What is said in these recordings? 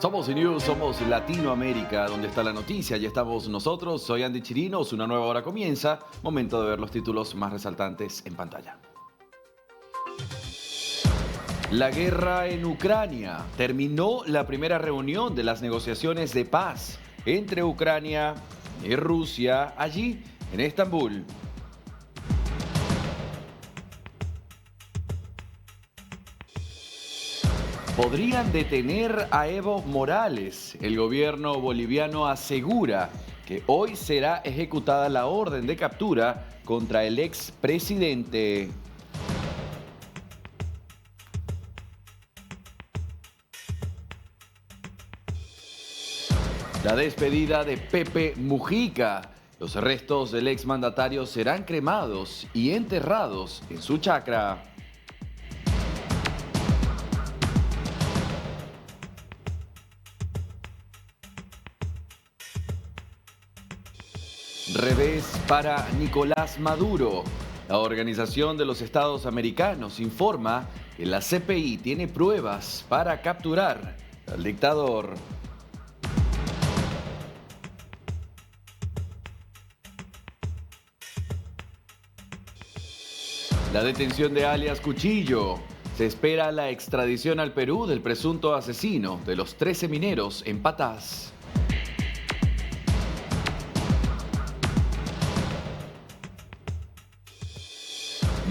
Somos News, somos Latinoamérica, donde está la noticia. Ya estamos nosotros, soy Andy Chirinos, una nueva hora comienza. Momento de ver los títulos más resaltantes en pantalla. La guerra en Ucrania. Terminó la primera reunión de las negociaciones de paz entre Ucrania y Rusia, allí en Estambul. Podrían detener a Evo Morales. El gobierno boliviano asegura que hoy será ejecutada la orden de captura contra el expresidente. La despedida de Pepe Mujica. Los restos del exmandatario serán cremados y enterrados en su chacra. Revés para Nicolás Maduro. La Organización de los Estados Americanos informa que la CPI tiene pruebas para capturar al dictador. La detención de alias Cuchillo. Se espera la extradición al Perú del presunto asesino de los 13 mineros en Patás.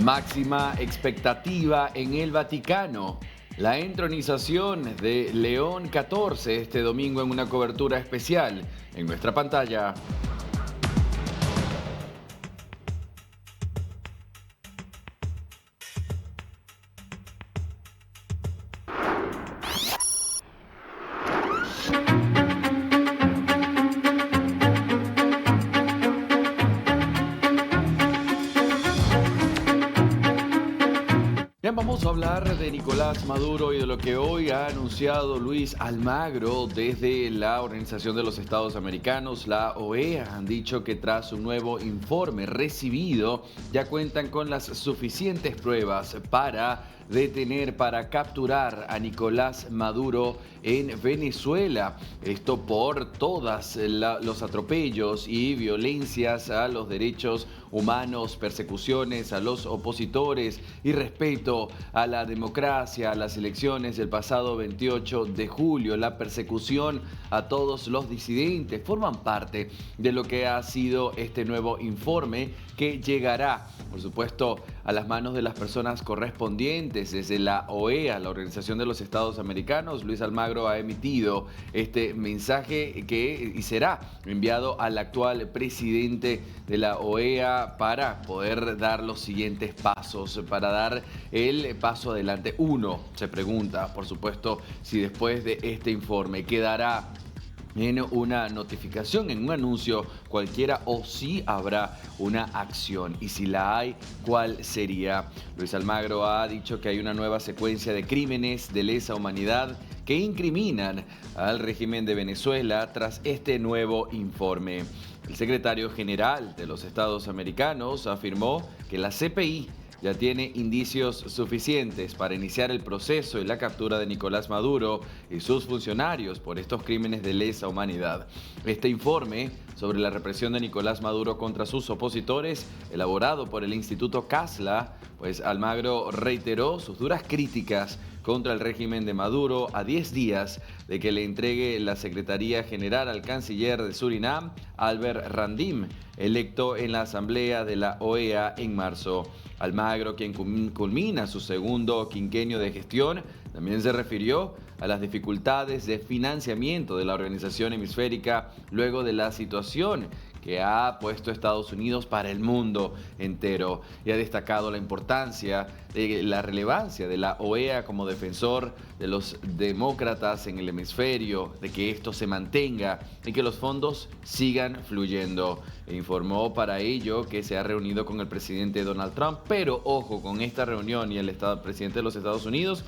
Máxima expectativa en el Vaticano. La entronización de León XIV este domingo en una cobertura especial en nuestra pantalla. Bien, vamos a hablar de Nicolás Maduro y de lo que hoy ha anunciado Luis Almagro desde la Organización de los Estados Americanos, la OEA. Han dicho que tras un nuevo informe recibido ya cuentan con las suficientes pruebas para detener, para capturar a Nicolás Maduro en Venezuela. Esto por todos los atropellos y violencias a los derechos humanos, persecuciones a los opositores y respeto a la democracia, a las elecciones del pasado 28 de julio. La persecución a todos los disidentes forman parte de lo que ha sido este nuevo informe que llegará, por supuesto, a las manos de las personas correspondientes. Desde la OEA, la Organización de los Estados Americanos, Luis Almagro ha emitido este mensaje y será enviado al actual presidente de la OEA para poder dar los siguientes pasos, para dar el paso adelante. Uno se pregunta, por supuesto, si después de este informe quedará en una notificación, en un anuncio cualquiera, o si habrá una acción, y si la hay, ¿cuál sería? Luis Almagro ha dicho que hay una nueva secuencia de crímenes de lesa humanidad que incriminan al régimen de Venezuela tras este nuevo informe. El secretario general de los Estados Americanos afirmó que la CPI ya tiene indicios suficientes para iniciar el proceso y la captura de Nicolás Maduro y sus funcionarios por estos crímenes de lesa humanidad. Este informe sobre la represión de Nicolás Maduro contra sus opositores, elaborado por el Instituto Casla, pues Almagro reiteró sus duras críticas contra el régimen de Maduro a 10 días de que le entregue la Secretaría General al canciller de Surinam, Albert Randim, electo en la Asamblea de la OEA en marzo. Almagro, quien culmina su segundo quinquenio de gestión, también se refirió a las dificultades de financiamiento de la organización hemisférica luego de la situación que ha puesto Estados Unidos para el mundo entero, y ha destacado la importancia de la relevancia de la OEA como defensor de los demócratas en el hemisferio, de que esto se mantenga y que los fondos sigan fluyendo. E informó para ello que se ha reunido con el presidente Donald Trump, pero ojo, con esta reunión y el presidente de los Estados Unidos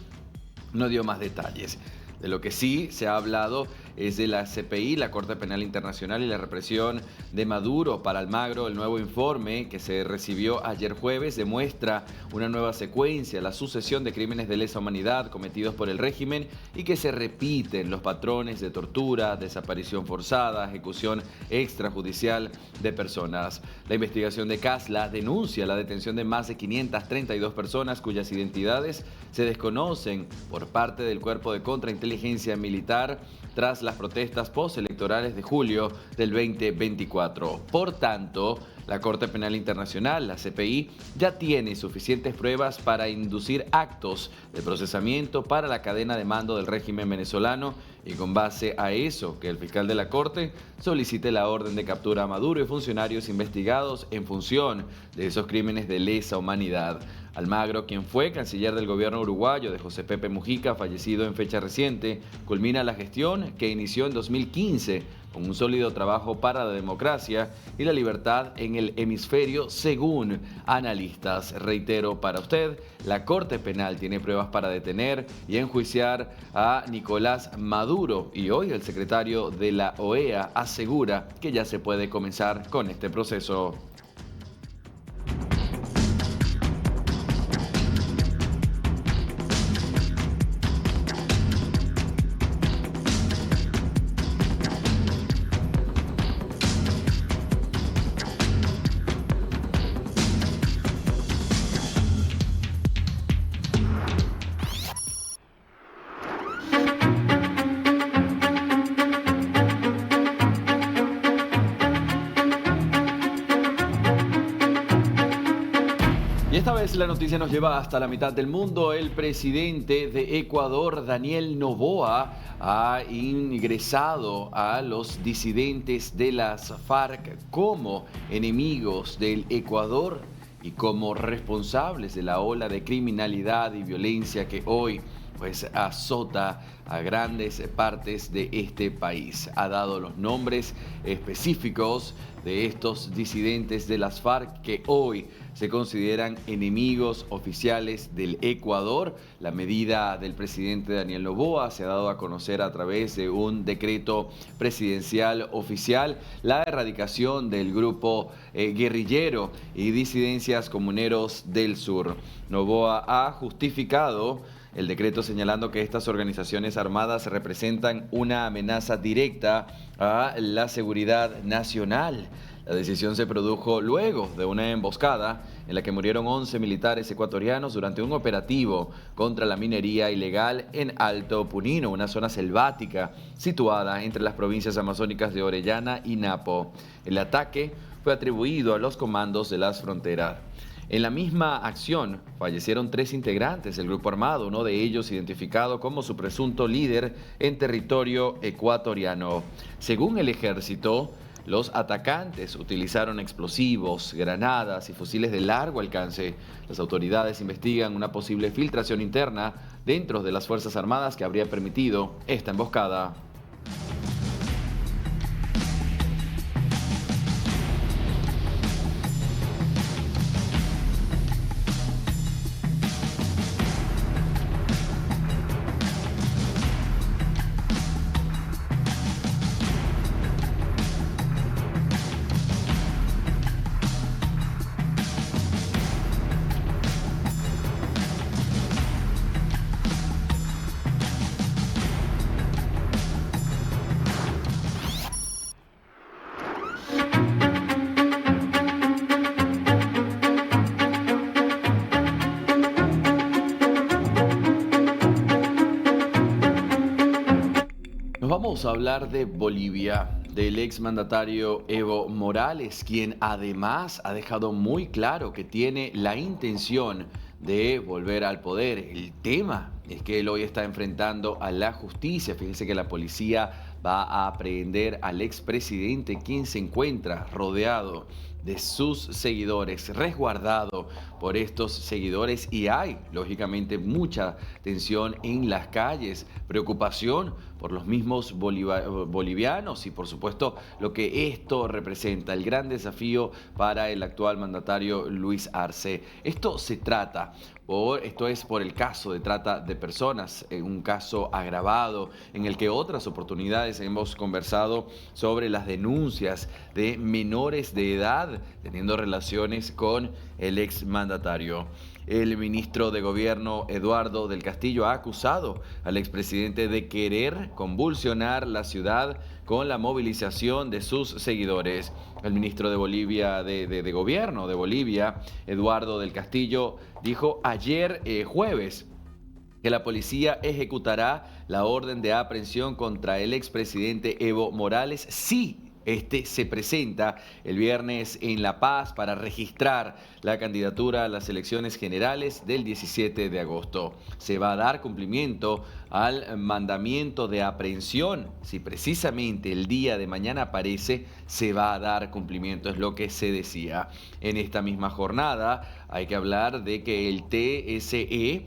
no dio más detalles. De lo que sí se ha hablado es de la CPI, la Corte Penal Internacional y la represión de Maduro. Para Almagro, el nuevo informe que se recibió ayer jueves demuestra una nueva secuencia, la sucesión de crímenes de lesa humanidad cometidos por el régimen y que se repiten los patrones de tortura, desaparición forzada, ejecución extrajudicial de personas. La investigación de CASLA denuncia la detención de más de 532 personas cuyas identidades se desconocen por parte del Cuerpo de Contrainteligencia Militar tras las protestas postelectorales de julio del 2024. Por tanto, la Corte Penal Internacional, la CPI, ya tiene suficientes pruebas para inducir actos de procesamiento para la cadena de mando del régimen venezolano y con base a eso que el fiscal de la Corte solicite la orden de captura a Maduro y funcionarios investigados en función de esos crímenes de lesa humanidad. Almagro, quien fue canciller del gobierno uruguayo de José Pepe Mujica, fallecido en fecha reciente, culmina la gestión que inició en 2015 con un sólido trabajo para la democracia y la libertad en el hemisferio, según analistas. Reitero para usted, la Corte Penal tiene pruebas para detener y enjuiciar a Nicolás Maduro y hoy el secretario de la OEA asegura que ya se puede comenzar con este proceso. Y esta vez la noticia nos lleva hasta la mitad del mundo. El presidente de Ecuador, Daniel Noboa, ha ingresado a los disidentes de las FARC como enemigos del Ecuador y como responsables de la ola de criminalidad y violencia que hoy azota a grandes partes de este país. Ha dado los nombres específicos de estos disidentes de las FARC que hoy se consideran enemigos oficiales del Ecuador. La medida del presidente Daniel Noboa se ha dado a conocer a través de un decreto presidencial oficial, la erradicación del grupo guerrillero y disidencias comuneros del sur. Noboa ha justificado el decreto señalando que estas organizaciones armadas representan una amenaza directa a la seguridad nacional. La decisión se produjo luego de una emboscada en la que murieron 11 militares ecuatorianos durante un operativo contra la minería ilegal en Alto Punino, una zona selvática situada entre las provincias amazónicas de Orellana y Napo. El ataque fue atribuido a los comandos de las fronteras. En la misma acción fallecieron 3 integrantes del grupo armado, uno de ellos identificado como su presunto líder en territorio ecuatoriano. Según el ejército, los atacantes utilizaron explosivos, granadas y fusiles de largo alcance. Las autoridades investigan una posible filtración interna dentro de las Fuerzas Armadas que habría permitido esta emboscada. Nos vamos a hablar de Bolivia, del exmandatario Evo Morales, quien además ha dejado muy claro que tiene la intención de volver al poder. El tema es que él hoy está enfrentando a la justicia. Fíjense que la policía va a aprehender al expresidente, quien se encuentra rodeado de sus seguidores, resguardado por estos seguidores, y hay, lógicamente, mucha tensión en las calles, preocupación por los mismos bolivianos y, por supuesto, lo que esto representa, el gran desafío para el actual mandatario Luis Arce. Esto es por el caso de trata de personas, un caso agravado en el que otras oportunidades hemos conversado sobre las denuncias de menores de edad teniendo relaciones con el exmandatario. El ministro de Gobierno, Eduardo del Castillo, ha acusado al expresidente de querer convulsionar la ciudad con la movilización de sus seguidores. El ministro de Gobierno de Bolivia, Eduardo del Castillo, dijo ayer jueves que la policía ejecutará la orden de aprehensión contra el expresidente Evo Morales si este se presenta el viernes en La Paz para registrar la candidatura a las elecciones generales del 17 de agosto. Se va a dar cumplimiento al mandamiento de aprehensión. Si precisamente el día de mañana aparece, se va a dar cumplimiento, es lo que se decía. En esta misma jornada hay que hablar de que el TSE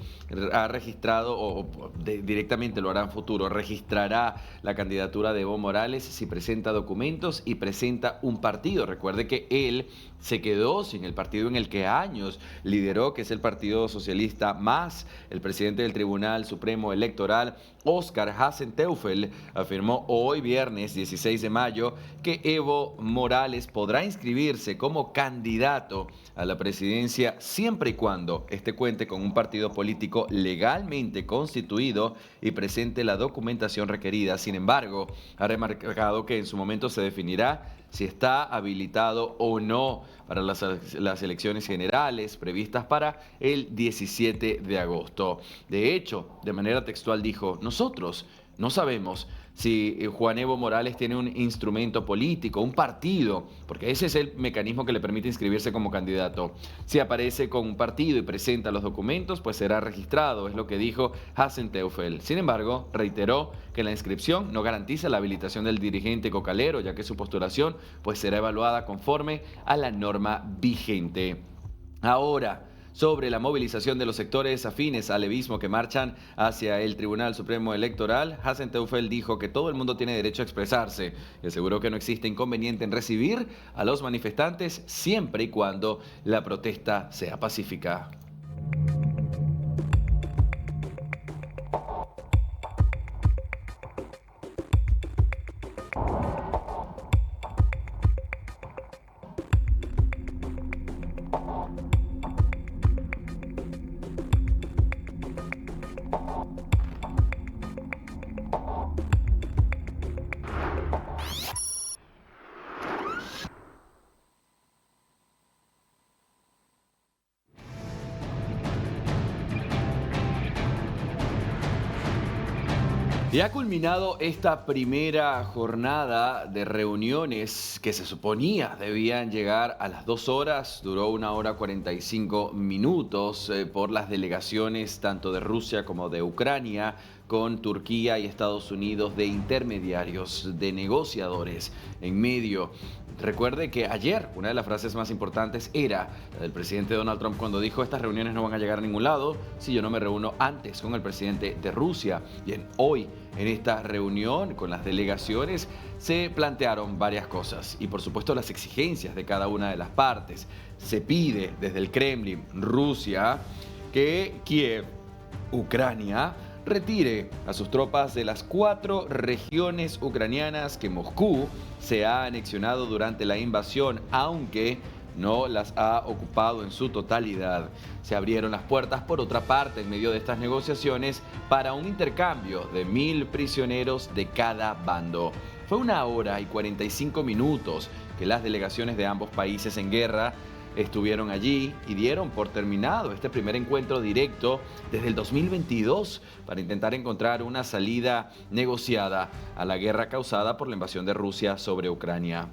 ha registrado, directamente lo hará en futuro, registrará la candidatura de Evo Morales si presenta documentos y presenta un partido. Recuerde que él se quedó sin el partido en el que años lideró, que es el Partido Socialista Más. El presidente del Tribunal Supremo Electoral, Óscar Hasenteufel, afirmó hoy viernes 16 de mayo que Evo Morales podrá inscribirse como candidato a la presidencia siempre y cuando este cuente con un partido político legalmente constituido y presente la documentación requerida. Sin embargo, ha remarcado que en su momento se definirá si está habilitado o no para las elecciones generales previstas para el 17 de agosto. De hecho, de manera textual dijo: nosotros no sabemos si Juan Evo Morales tiene un instrumento político, un partido, porque ese es el mecanismo que le permite inscribirse como candidato. Si aparece con un partido y presenta los documentos, pues será registrado, es lo que dijo Hasenteufel. Sin embargo, reiteró que la inscripción no garantiza la habilitación del dirigente cocalero, ya que su postulación pues será evaluada conforme a la norma vigente. Ahora, sobre la movilización de los sectores afines al levismo que marchan hacia el Tribunal Supremo Electoral, Hasenteufel dijo que todo el mundo tiene derecho a expresarse y aseguró que no existe inconveniente en recibir a los manifestantes siempre y cuando la protesta sea pacífica. Y ha culminado esta primera jornada de reuniones que se suponía debían llegar a las 2 horas. Duró 1 hora 45 minutos por las delegaciones tanto de Rusia como de Ucrania, con Turquía y Estados Unidos de intermediarios, de negociadores en medio. Recuerde que ayer una de las frases más importantes era la del presidente Donald Trump cuando dijo: estas reuniones no van a llegar a ningún lado si yo no me reúno antes con el presidente de Rusia. Bien, hoy en esta reunión con las delegaciones se plantearon varias cosas y por supuesto las exigencias de cada una de las partes. Se pide desde el Kremlin, Rusia, que Kiev, Ucrania, retire a sus tropas de las 4 regiones ucranianas que Moscú se ha anexionado durante la invasión, aunque no las ha ocupado en su totalidad. Se abrieron las puertas, por otra parte, en medio de estas negociaciones, para un intercambio de 1.000 prisioneros de cada bando. Fue 1 hora y 45 minutos que las delegaciones de ambos países en guerra estuvieron allí y dieron por terminado este primer encuentro directo desde el 2022 para intentar encontrar una salida negociada a la guerra causada por la invasión de Rusia sobre Ucrania.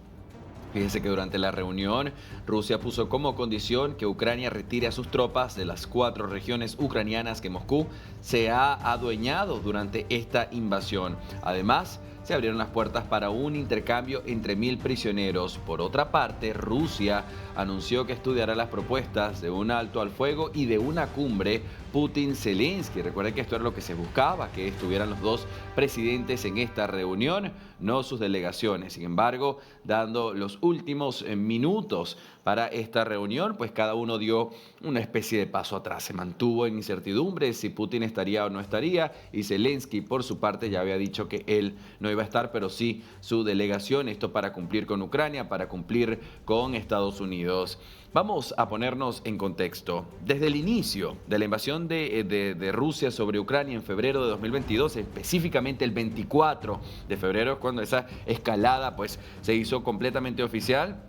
Fíjense que durante la reunión, Rusia puso como condición que Ucrania retire a sus tropas de las 4 regiones ucranianas que Moscú se ha adueñado durante esta invasión. Además, se abrieron las puertas para un intercambio entre 1.000 prisioneros. Por otra parte, Rusia anunció que estudiará las propuestas de un alto al fuego y de una cumbre Putin-Zelensky. Recuerden que esto era lo que se buscaba, que estuvieran los dos presidentes en esta reunión, no sus delegaciones. Sin embargo, dando los últimos minutos para esta reunión, pues cada uno dio una especie de paso atrás. Se mantuvo en incertidumbre si Putin estaría o no estaría, y Zelensky, por su parte, ya había dicho que él no iba a estar, pero sí su delegación, esto para cumplir con Ucrania, para cumplir con Estados Unidos. Vamos a ponernos en contexto. Desde el inicio de la invasión de Rusia sobre Ucrania en febrero de 2022, específicamente el 24 de febrero, cuando esa escalada pues, se hizo completamente oficial,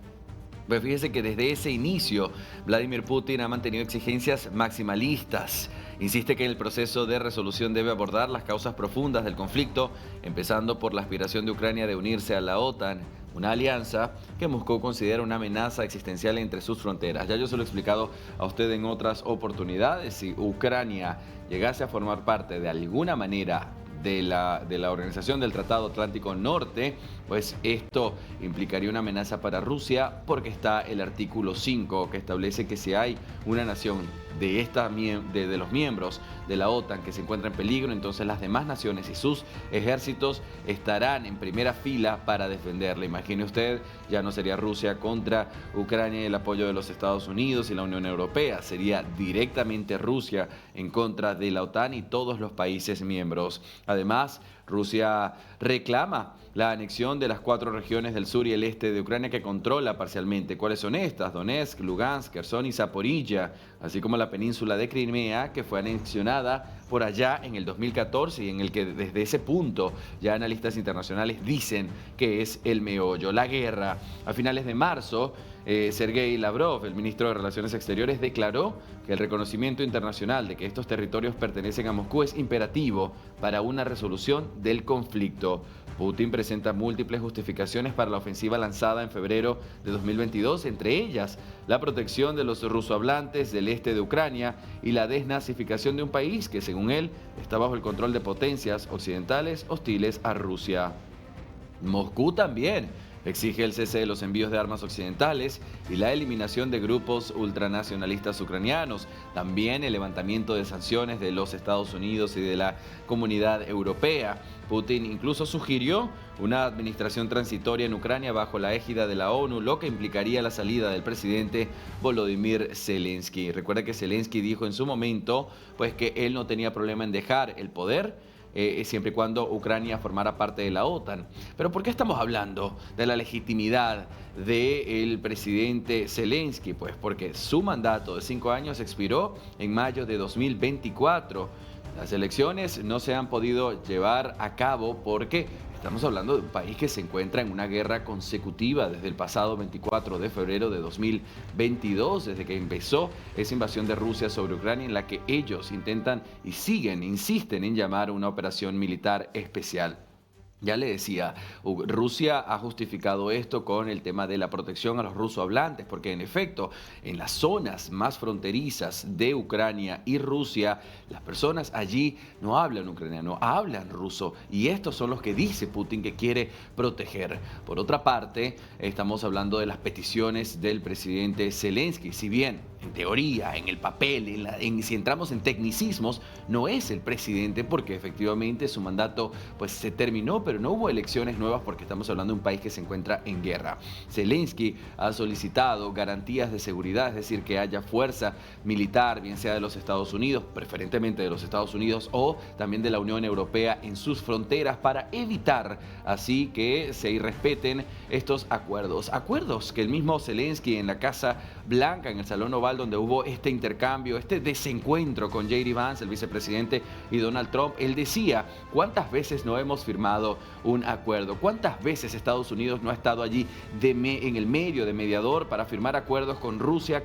pues fíjese que desde ese inicio Vladimir Putin ha mantenido exigencias maximalistas. Insiste que el proceso de resolución debe abordar las causas profundas del conflicto, empezando por la aspiración de Ucrania de unirse a la OTAN, una alianza que Moscú considera una amenaza existencial entre sus fronteras. Ya yo se lo he explicado a usted en otras oportunidades. Si Ucrania llegase a formar parte de alguna manera de la Organización del Tratado Atlántico Norte, pues esto implicaría una amenaza para Rusia, porque está el artículo 5 que establece que si hay una nación de los miembros de la OTAN que se encuentra en peligro, entonces las demás naciones y sus ejércitos estarán en primera fila para defenderla. Imagine usted, ya no sería Rusia contra Ucrania y el apoyo de los Estados Unidos y la Unión Europea, sería directamente Rusia en contra de la OTAN y todos los países miembros. Además, Rusia reclama la anexión de las 4 regiones del sur y el este de Ucrania que controla parcialmente. ¿Cuáles son estas? Donetsk, Lugansk, Kherson y Zaporilla, así como la península de Crimea, que fue anexionada por allá en el 2014 y en el que desde ese punto ya analistas internacionales dicen que es el meollo. La guerra. A finales de marzo, Sergei Lavrov, el ministro de Relaciones Exteriores, declaró que el reconocimiento internacional de que estos territorios pertenecen a Moscú es imperativo para una resolución del conflicto. Putin presenta múltiples justificaciones para la ofensiva lanzada en febrero de 2022, entre ellas la protección de los rusohablantes del este de Ucrania y la desnazificación de un país que, según él, está bajo el control de potencias occidentales hostiles a Rusia. Moscú también exige el cese de los envíos de armas occidentales y la eliminación de grupos ultranacionalistas ucranianos. También el levantamiento de sanciones de los Estados Unidos y de la Comunidad Europea. Putin incluso sugirió una administración transitoria en Ucrania bajo la égida de la ONU, lo que implicaría la salida del presidente Volodymyr Zelensky. Recuerda que Zelensky dijo en su momento pues, que él no tenía problema en dejar el poder, siempre y cuando Ucrania formara parte de la OTAN. Pero ¿por qué estamos hablando de la legitimidad del presidente Zelensky? Pues porque su mandato de 5 años expiró en mayo de 2024. Las elecciones no se han podido llevar a cabo porque estamos hablando de un país que se encuentra en una guerra consecutiva desde el pasado 24 de febrero de 2022, desde que empezó esa invasión de Rusia sobre Ucrania, en la que ellos intentan y insisten en llamar una operación militar especial. Ya le decía, Rusia ha justificado esto con el tema de la protección a los rusohablantes, porque en efecto, en las zonas más fronterizas de Ucrania y Rusia, las personas allí no hablan ucraniano, hablan ruso, y estos son los que dice Putin que quiere proteger. Por otra parte, estamos hablando de las peticiones del presidente Zelensky. Si bien en teoría, en el papel, si entramos en tecnicismos, no es el presidente, porque efectivamente su mandato pues, se terminó, pero no hubo elecciones nuevas porque estamos hablando de un país que se encuentra en guerra. Zelensky ha solicitado garantías de seguridad, es decir, que haya fuerza militar, bien sea de los Estados Unidos, preferentemente de los Estados Unidos, o también de la Unión Europea en sus fronteras, para evitar así que se irrespeten estos acuerdos. Acuerdos que el mismo Zelensky en la Casa Blanca, en el Salón Oval, donde hubo este intercambio, este desencuentro con J.D. Vance, el vicepresidente, y Donald Trump, él decía: ¿cuántas veces no hemos firmado un acuerdo? ¿Cuántas veces Estados Unidos no ha estado allí en el medio de mediador para firmar acuerdos con Rusia,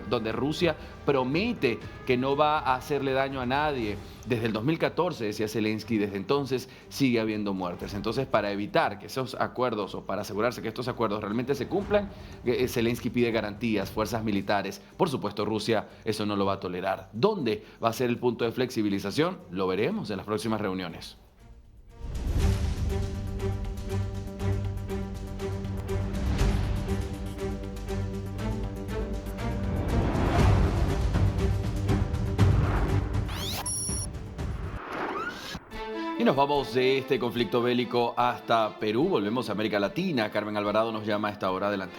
donde Rusia promete que no va a hacerle daño a nadie? Desde el 2014, decía Zelensky, desde entonces sigue habiendo muertes. Entonces, para evitar que esos acuerdos, o para asegurarse que estos acuerdos realmente se cumplan, Zelensky pide garantías, fuerzas militares. Por supuesto, Rusia eso no lo va a tolerar. ¿Dónde va a ser el punto de flexibilización? Lo veremos en las próximas reuniones. Y nos vamos de este conflicto bélico hasta Perú. Volvemos a América Latina. Carmen Alvarado nos llama a esta hora. Adelante.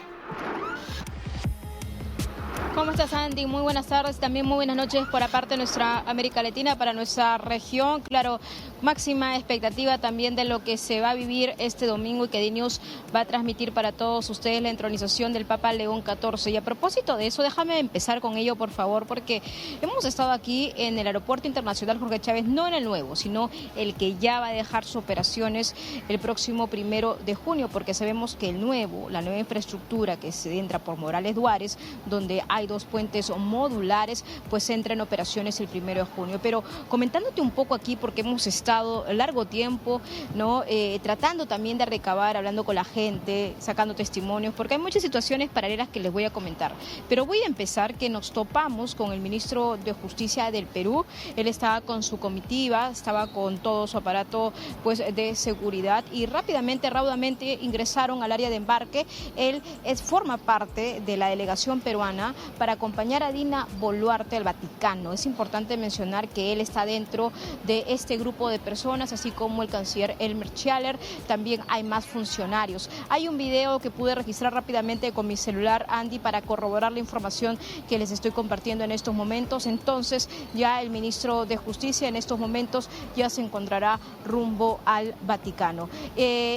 ¿Cómo estás, Andy? Muy buenas tardes, también muy buenas noches por aparte de nuestra América Latina, para nuestra región. Claro, máxima expectativa también de lo que se va a vivir este domingo y que DNews va a transmitir para todos ustedes la entronización del Papa León XIV. Y a propósito de eso, déjame empezar con ello, por favor, porque hemos estado aquí en el Aeropuerto Internacional Jorge Chávez, no en el nuevo, sino el que ya va a dejar sus operaciones el próximo 1 de junio, porque sabemos que el nuevo, la nueva infraestructura que se entra por Morales Duárez, donde hay 2 puentes modulares, pues entra en operaciones el 1 de junio. Pero comentándote un poco aquí, porque hemos estado largo tiempo, ¿no? Tratando también de recabar, hablando con la gente, sacando testimonios, porque hay muchas situaciones paralelas que les voy a comentar. Pero voy a empezar que nos topamos con el ministro de Justicia del Perú. Él estaba con su comitiva, estaba con todo su aparato pues de seguridad y raudamente ingresaron al área de embarque. Él forma parte de la delegación peruana para acompañar a Dina Boluarte al Vaticano. Es importante mencionar que él está dentro de este grupo de personas, así como el canciller Elmer Schaller. También hay más funcionarios. Hay un video que pude registrar rápidamente con mi celular, Andy, para corroborar la información que les estoy compartiendo en estos momentos. Entonces, ya el ministro de Justicia en estos momentos ya se encontrará rumbo al Vaticano.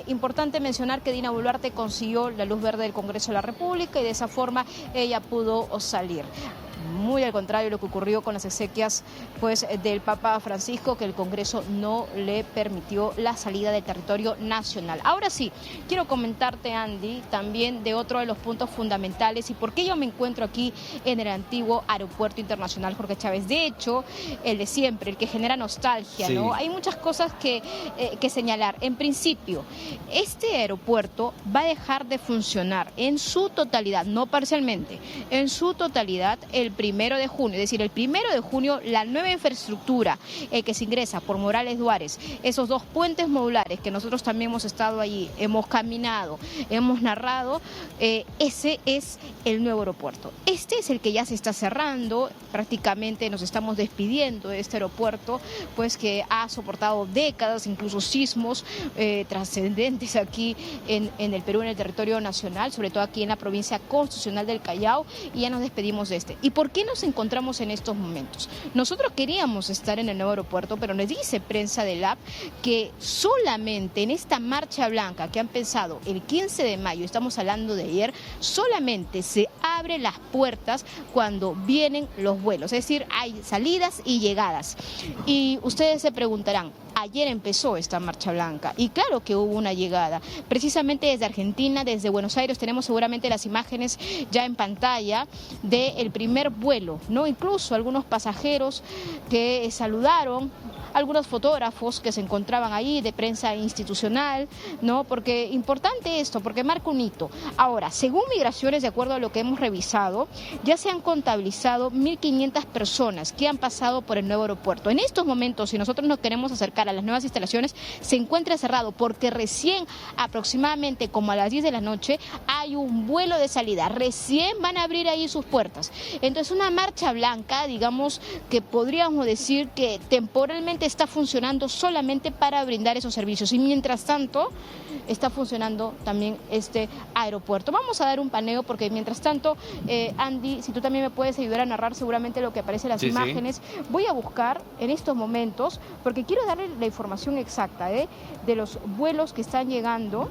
Importante mencionar que Dina Boluarte consiguió la luz verde del Congreso de la República y de esa forma ella pudo salir. Muy al contrario de lo que ocurrió con las exequias pues del Papa Francisco, que el Congreso no le permitió la salida del territorio nacional. Ahora sí, quiero comentarte, Andy, también de otro de los puntos fundamentales y por qué yo me encuentro aquí en el antiguo Aeropuerto Internacional Jorge Chávez. De hecho, el de siempre, el que genera nostalgia, sí, ¿no? Hay muchas cosas que señalar. En principio, este aeropuerto va a dejar de funcionar en su totalidad, no parcialmente, en su totalidad el 1 de junio, es decir, el 1 de junio la nueva infraestructura que se ingresa por Morales Duárez, esos 2 puentes modulares que nosotros también hemos estado allí, hemos caminado, hemos narrado, ese es el nuevo aeropuerto. Este es el que ya se está cerrando, prácticamente nos estamos despidiendo de este aeropuerto, pues que ha soportado décadas, incluso sismos trascendentes aquí en el Perú, en el territorio nacional, sobre todo aquí en la provincia constitucional del Callao, y ya nos despedimos de este. ¿Y por qué nos encontramos en estos momentos? Nosotros queríamos estar en el nuevo aeropuerto, pero nos dice prensa del AP que solamente en esta marcha blanca que han empezado el 15 de mayo, estamos hablando de ayer, solamente se abren las puertas cuando vienen los vuelos, es decir, hay salidas y llegadas. Y ustedes se preguntarán, ayer empezó esta marcha blanca y claro que hubo una llegada, precisamente desde Argentina, desde Buenos Aires. Tenemos seguramente las imágenes ya en pantalla del primer vuelo, ¿no? Incluso algunos pasajeros que saludaron, algunos fotógrafos que se encontraban ahí de prensa institucional, ¿no? Porque importante esto, porque marca un hito. Ahora, según Migraciones, de acuerdo a lo que hemos revisado, ya se han contabilizado 1.500 personas que han pasado por el nuevo aeropuerto. En estos momentos, si nosotros nos queremos acercar a las nuevas instalaciones, se encuentra cerrado porque recién, aproximadamente como a las 10 de la noche, hay un vuelo de salida. Recién van a abrir ahí sus puertas. Entonces, una marcha blanca, digamos que podríamos decir que temporalmente está funcionando solamente para brindar esos servicios y mientras tanto está funcionando también este aeropuerto. Vamos a dar un paneo porque mientras tanto, Andy, si tú también me puedes ayudar a narrar seguramente lo que aparece en las imágenes. Sí. Voy a buscar en estos momentos porque quiero darle la información exacta de los vuelos que están llegando.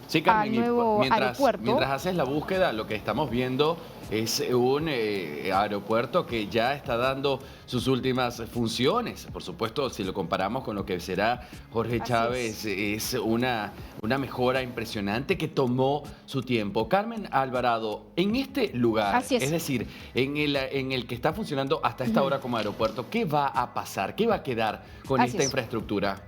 Sí, Carmen, al nuevo aeropuerto. Mientras haces la búsqueda, lo que estamos viendo es un aeropuerto que ya está dando sus últimas funciones. Por supuesto, si lo comparamos con lo que será Jorge Chávez, es una mejora impresionante que tomó su tiempo. Carmen Alvarado, en este lugar, es decir, en el que está funcionando hasta esta hora como aeropuerto, ¿qué va a pasar? ¿Qué va a quedar con esta infraestructura?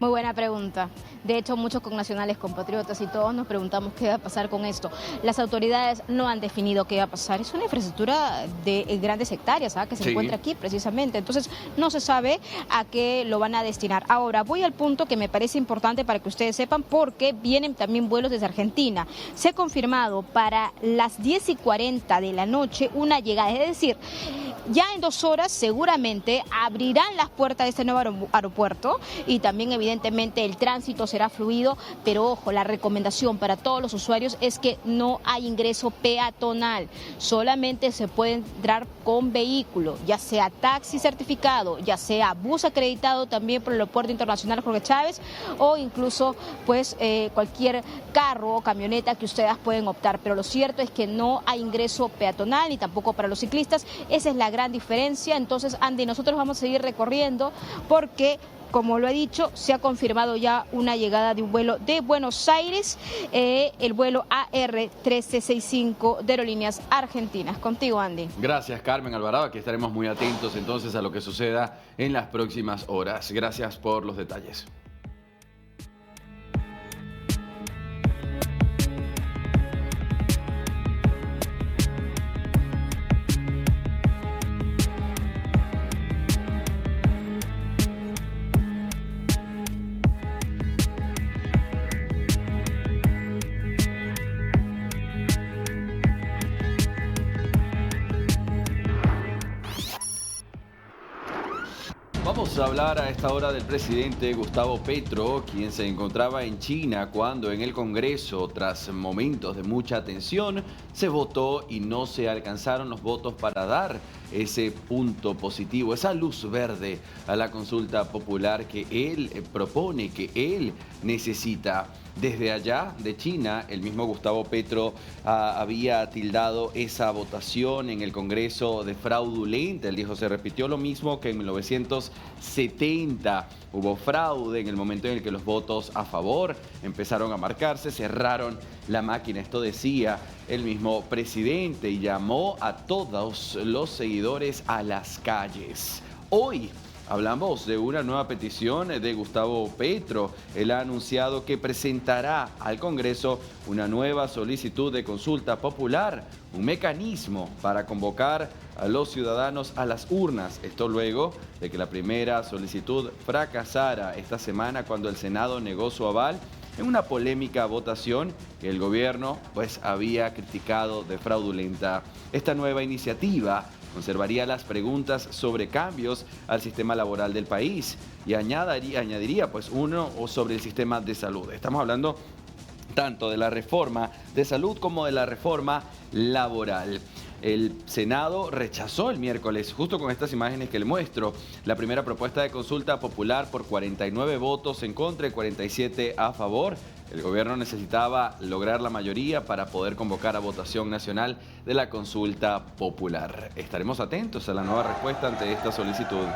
Muy buena pregunta. De hecho, muchos connacionales, compatriotas y todos nos preguntamos qué va a pasar con esto. Las autoridades no han definido qué va a pasar. Es una infraestructura de grandes hectáreas que se encuentra aquí precisamente. Entonces, no se sabe a qué lo van a destinar. Ahora, voy al punto que me parece importante para que ustedes sepan porque vienen también vuelos desde Argentina. Se ha confirmado para las 10:40 de la noche una llegada. Es decir, Ya en 2 horas seguramente abrirán las puertas de este nuevo aeropuerto y también evidentemente el tránsito será fluido, pero ojo, la recomendación para todos los usuarios es que no hay ingreso peatonal, solamente se puede entrar con vehículo, ya sea taxi certificado, ya sea bus acreditado también por el Aeropuerto Internacional Jorge Chávez o incluso pues cualquier carro o camioneta que ustedes pueden optar, pero lo cierto es que no hay ingreso peatonal ni tampoco para los ciclistas. Esa es la gran diferencia. Entonces, Andy, nosotros vamos a seguir recorriendo porque, como lo he dicho, se ha confirmado ya una llegada de un vuelo de Buenos Aires, el vuelo AR1365 de Aerolíneas Argentinas. Contigo, Andy. Gracias, Carmen Alvarado. Aquí estaremos muy atentos entonces a lo que suceda en las próximas horas. Gracias por los detalles. Vamos a hablar a esta hora del presidente Gustavo Petro, quien se encontraba en China cuando en el Congreso, tras momentos de mucha tensión, se votó y no se alcanzaron los votos para dar ese punto positivo, esa luz verde a la consulta popular que él propone, que él necesita. Desde allá, de China, el mismo Gustavo Petro había tildado esa votación en el Congreso de fraudulenta. Él dijo, se repitió lo mismo que en 1970. Hubo fraude en el momento en el que los votos a favor empezaron a marcarse, cerraron la máquina. Esto decía el mismo presidente y llamó a todos los seguidores a las calles. Hoy hablamos de una nueva petición de Gustavo Petro. Él ha anunciado que presentará al Congreso una nueva solicitud de consulta popular, un mecanismo para convocar a los ciudadanos a las urnas. Esto luego de que la primera solicitud fracasara esta semana cuando el Senado negó su aval en una polémica votación que el gobierno había criticado de fraudulenta. Esta nueva iniciativa conservaría las preguntas sobre cambios al sistema laboral del país y añadiría uno sobre el sistema de salud. Estamos hablando tanto de la reforma de salud como de la reforma laboral. El Senado rechazó el miércoles, justo con estas imágenes que le muestro, la primera propuesta de consulta popular por 49 votos en contra y 47 a favor. El gobierno necesitaba lograr la mayoría para poder convocar a votación nacional de la consulta popular. Estaremos atentos a la nueva respuesta ante esta solicitud.